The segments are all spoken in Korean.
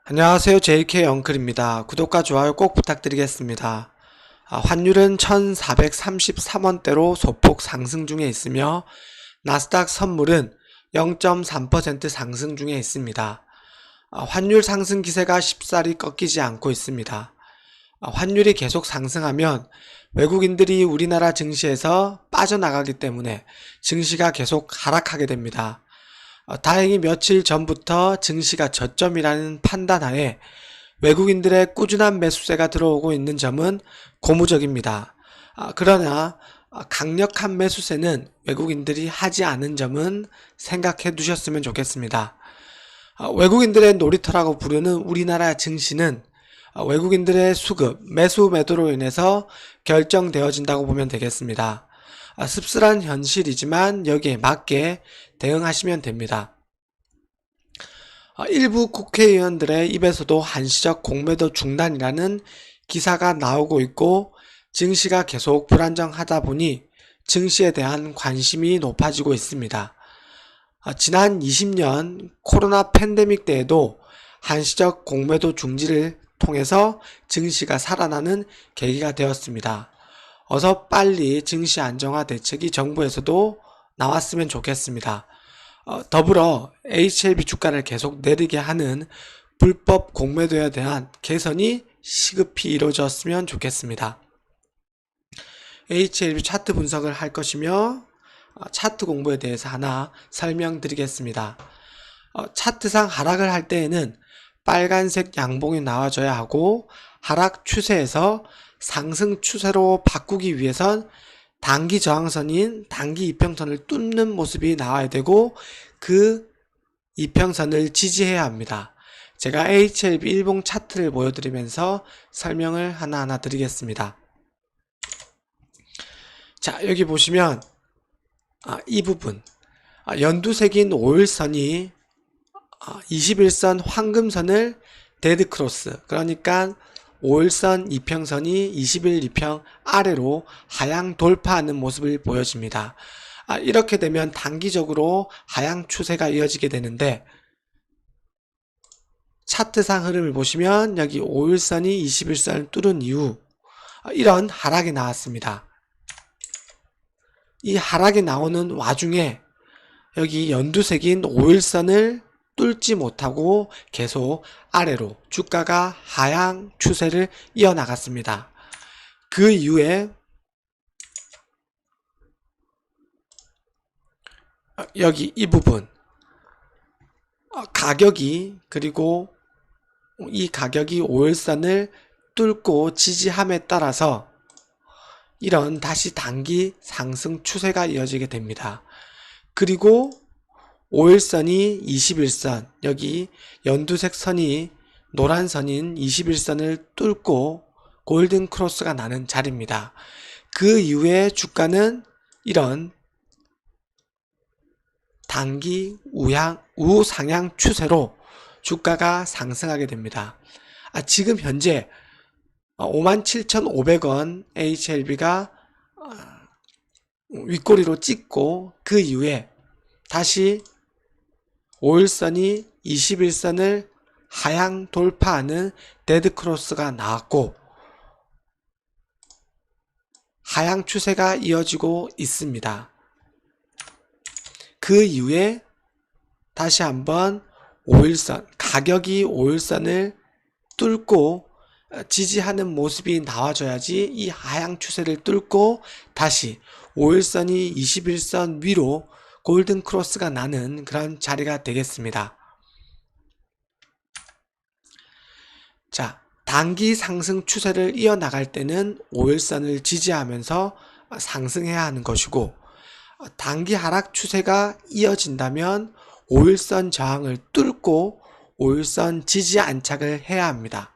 안녕하세요. JK 엉클입니다. 구독과 좋아요 꼭 부탁드리겠습니다. 환율은 1433원대로 소폭 상승 중에 있으며 나스닥 선물은 0.3% 상승 중에 있습니다. 환율 상승 기세가 쉽사리 꺾이지 않고 있습니다. 환율이 계속 상승하면 외국인들이 우리나라 증시에서 빠져나가기 때문에 증시가 계속 하락하게 됩니다. 다행히 며칠 전부터 증시가 저점이라는 판단하에 외국인들의 꾸준한 매수세가 들어오고 있는 점은 고무적입니다. 그러나 강력한 매수세는 외국인들이 하지 않은 점은 생각해 두셨으면 좋겠습니다. 외국인들의 놀이터라고 부르는 우리나라 증시는 외국인들의 수급, 매수 매도로 인해서 결정되어진다고 보면 되겠습니다. 씁쓸한 현실이지만 여기에 맞게 대응하시면 됩니다. 일부 국회의원들의 입에서도 한시적 공매도 중단이라는 기사가 나오고 있고 증시가 계속 불안정하다 보니 증시에 대한 관심이 높아지고 있습니다. 지난 20년 코로나 팬데믹 때에도 한시적 공매도 중지를 통해서 증시가 살아나는 계기가 되었습니다. 어서 빨리 증시 안정화 대책이 정부에서도 나왔으면 좋겠습니다. 더불어 HLB 주가를 계속 내리게 하는 불법 공매도에 대한 개선이 시급히 이루어졌으면 좋겠습니다. HLB 차트 분석을 할 것이며 차트 공부에 대해서 하나 설명드리겠습니다. 차트상 하락을 할 때에는 빨간색 양봉이 나와줘야 하고 하락 추세에서 상승 추세로 바꾸기 위해선 단기 저항선인 단기 이평선을 뚫는 모습이 나와야 되고 그 이평선을 지지해야 합니다. 제가 HLB 일봉 차트를 보여드리면서 설명을 하나하나 드리겠습니다. 자, 여기 보시면 이 부분 연두색인 5일선이 21선 황금선을 데드크로스, 그러니까 5일선 이평선이 21 이평 아래로 하향 돌파하는 모습을 보여줍니다. 이렇게 되면 단기적으로 하향 추세가 이어지게 되는데 차트상 흐름을 보시면 여기 5일선이 21선을 뚫은 이후 이런 하락이 나왔습니다. 이 하락이 나오는 와중에 여기 연두색인 5일선을 뚫지 못하고 계속 아래로 주가가 하향 추세를 이어나갔습니다. 그 이후에 여기 이 부분 가격이, 그리고 이 가격이 5일선을 뚫고 지지함에 따라서 이런 다시 단기 상승 추세가 이어지게 됩니다. 그리고 5일선이 21선, 여기 연두색 선이 노란 선인 21선을 뚫고 골든 크로스가 나는 자리입니다. 그 이후에 주가는 이런 단기 우상향 추세로 주가가 상승하게 됩니다. 지금 현재 57,500원 HLB가 윗꼬리로 찍고 그 이후에 다시 5일선이 21선을 하향 돌파하는 데드크로스가 나왔고 하향 추세가 이어지고 있습니다. 그 이후에 다시 한번 5일선, 가격이 5일선을 뚫고 지지하는 모습이 나와줘야지 이 하향 추세를 뚫고 다시 5일선이 21선 위로 골든 크로스가 나는 그런 자리가 되겠습니다. 자, 단기 상승 추세를 이어나갈 때는 5일선을 지지하면서 상승해야 하는 것이고 단기 하락 추세가 이어진다면 5일선 저항을 뚫고 5일선 지지 안착을 해야 합니다.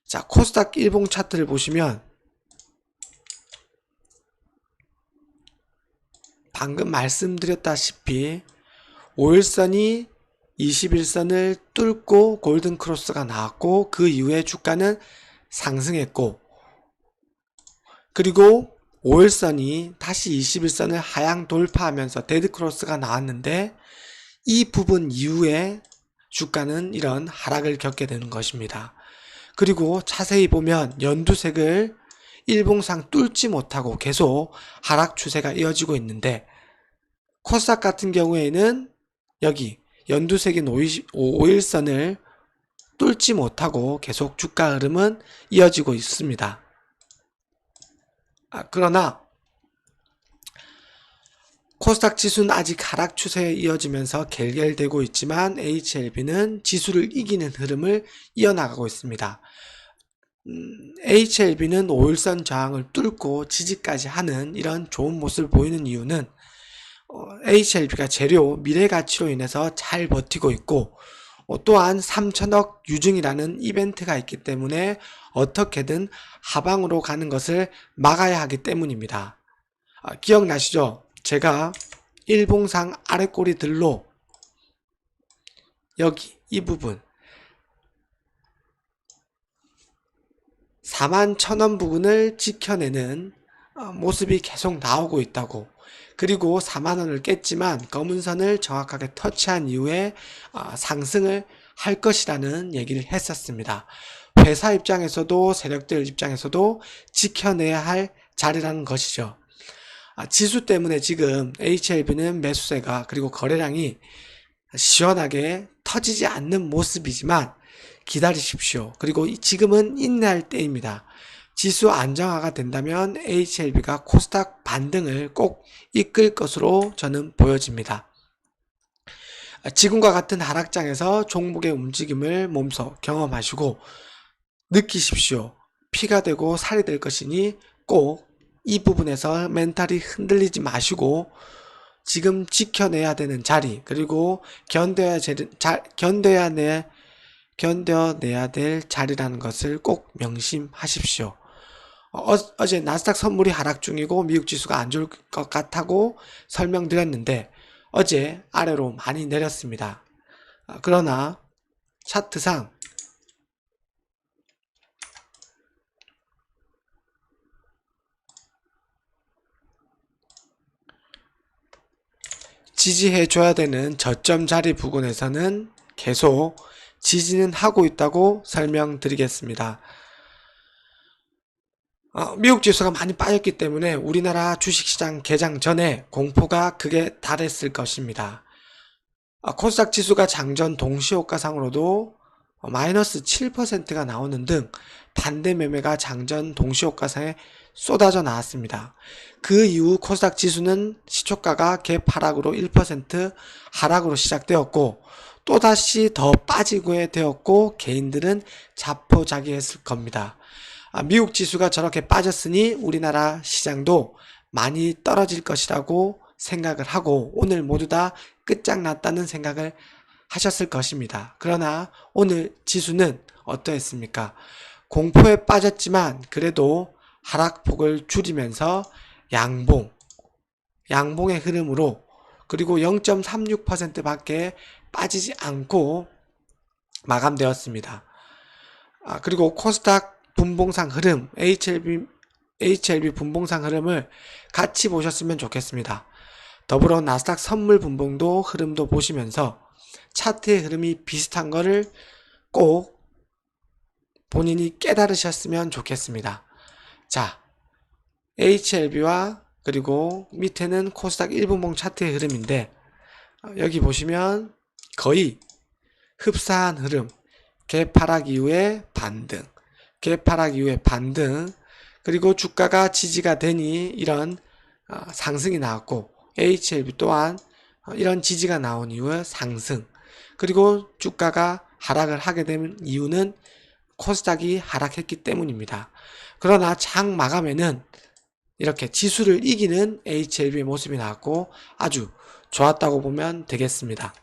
자, 코스닥 일봉 차트를 보시면 방금 말씀드렸다시피 5일선이 21선을 뚫고 골든 크로스가 나왔고 그 이후에 주가는 상승했고 그리고 5일선이 다시 21선을 하향 돌파하면서 데드 크로스가 나왔는데 이 부분 이후에 주가는 이런 하락을 겪게 되는 것입니다. 그리고 자세히 보면 연두색을 일봉상 뚫지 못하고 계속 하락 추세가 이어지고 있는데, 코스닥 같은 경우에는 여기 연두색인 5일선을 뚫지 못하고 계속 주가 흐름은 이어지고 있습니다. 그러나 코스닥 지수는 아직 하락 추세에 이어지면서 갤갤대고 있지만 HLB는 지수를 이기는 흐름을 이어나가고 있습니다. HLB는 5일선 저항을 뚫고 지지까지 하는 이런 좋은 모습을 보이는 이유는 HLB가 재료 미래 가치로 인해서 잘 버티고 있고, 또한 3천억 유증이라는 이벤트가 있기 때문에 어떻게든 하방으로 가는 것을 막아야 하기 때문입니다. 기억나시죠? 제가 일봉상 아래 꼬리들로 여기 이 부분 41,000원 부분을 지켜내는 모습이 계속 나오고 있다고, 그리고 4만원을 깼지만 검은 선을 정확하게 터치한 이후에 상승을 할 것이라는 얘기를 했었습니다. 회사 입장에서도 세력들 입장에서도 지켜내야 할 자리라는 것이죠. 지수 때문에 지금 HLB는 매수세가 그리고 거래량이 시원하게 터지지 않는 모습이지만 기다리십시오. 그리고 지금은 인내할 때입니다. 지수 안정화가 된다면 HLB가 코스닥 반등을 꼭 이끌 것으로 저는 보여집니다. 지금과 같은 하락장에서 종목의 움직임을 몸소 경험하시고 느끼십시오. 피가 되고 살이 될 것이니 꼭 이 부분에서 멘탈이 흔들리지 마시고 지금 지켜내야 되는 자리, 그리고 견뎌내야 될 자리라는 것을 꼭 명심하십시오. 어제 나스닥 선물이 하락 중이고 미국 지수가 안 좋을 것 같다고 설명드렸는데 어제 아래로 많이 내렸습니다. 그러나 차트상 지지해줘야 되는 저점 자리 부근에서는 계속 지지는 하고 있다고 설명드리겠습니다. 미국 지수가 많이 빠졌기 때문에 우리나라 주식시장 개장 전에 공포가 극에 달했을 것입니다. 코스닥 지수가 장전 동시호가상으로도 마이너스 7%가 나오는 등 반대 매매가 장전 동시호가상에 쏟아져 나왔습니다. 그 이후 코스닥 지수는 시초가가 갭 하락으로 1% 하락으로 시작되었고 또다시 더 빠지게 되었고 개인들은 자포자기했을 겁니다. 미국 지수가 저렇게 빠졌으니 우리나라 시장도 많이 떨어질 것이라고 생각을 하고 오늘 모두 다 끝장났다는 생각을 하셨을 것입니다. 그러나 오늘 지수는 어떠했습니까? 공포에 빠졌지만 그래도 하락폭을 줄이면서 양봉의 흐름으로 그리고 0.36% 밖에 빠지지 않고 마감되었습니다. 그리고 코스닥 분봉상 흐름, HLB 분봉상 흐름을 같이 보셨으면 좋겠습니다. 더불어 나스닥 선물 분봉도 흐름도 보시면서 차트의 흐름이 비슷한 거를 꼭 본인이 깨달으셨으면 좋겠습니다. 자, HLB와 그리고 밑에는 코스닥 1분봉 차트의 흐름인데 여기 보시면 거의 흡사한 흐름, 갭하락 이후에 반등, 갭하락 이후에 반등, 그리고 주가가 지지가 되니 이런 상승이 나왔고 HLB 또한 이런 지지가 나온 이후에 상승, 그리고 주가가 하락을 하게 된 이유는 코스닥이 하락했기 때문입니다. 그러나 장 마감에는 이렇게 지수를 이기는 HLB의 모습이 나왔고 아주 좋았다고 보면 되겠습니다.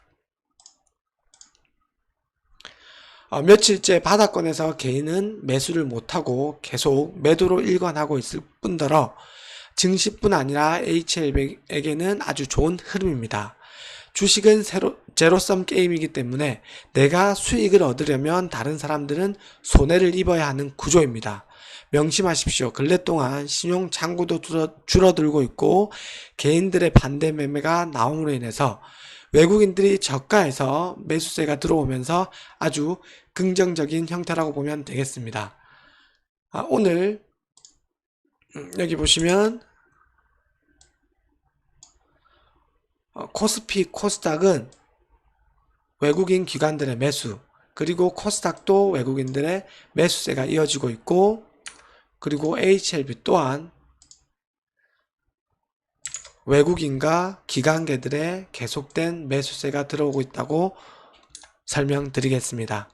며칠째 바닥권에서 개인은 매수를 못하고 계속 매도로 일관하고 있을 뿐더러 증시뿐 아니라 HLB에게는 아주 좋은 흐름입니다. 주식은 제로섬 게임이기 때문에 내가 수익을 얻으려면 다른 사람들은 손해를 입어야 하는 구조입니다. 명심하십시오. 근래 동안 신용 잔고도 줄어들고 있고 개인들의 반대 매매가 나옴으로 인해서 외국인들이 저가에서 매수세가 들어오면서 아주 긍정적인 형태라고 보면 되겠습니다. 오늘 여기 보시면 코스피, 코스닥은 외국인 기관들의 매수, 그리고 코스닥도 외국인들의 매수세가 이어지고 있고, 그리고 HLB 또한 외국인과 기관계들의 계속된 매수세가 들어오고 있다고 설명드리겠습니다.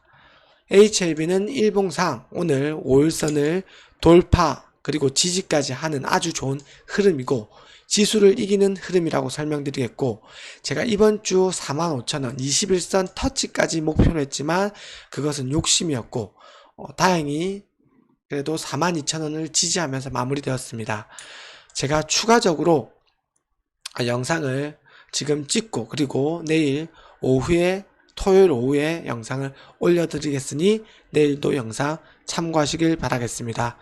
HLB는 일봉상 오늘 5일선을 돌파 그리고 지지까지 하는 아주 좋은 흐름이고, 지수를 이기는 흐름이라고 설명드리겠고, 제가 이번 주 45,000원 21선 터치까지 목표로 했지만 그것은 욕심이었고, 다행히 그래도 42,000원을 지지하면서 마무리되었습니다. 제가 추가적으로 영상을 지금 찍고, 그리고 내일 오후에, 토요일 오후에 영상을 올려드리겠으니 내일도 영상 참고하시길 바라겠습니다.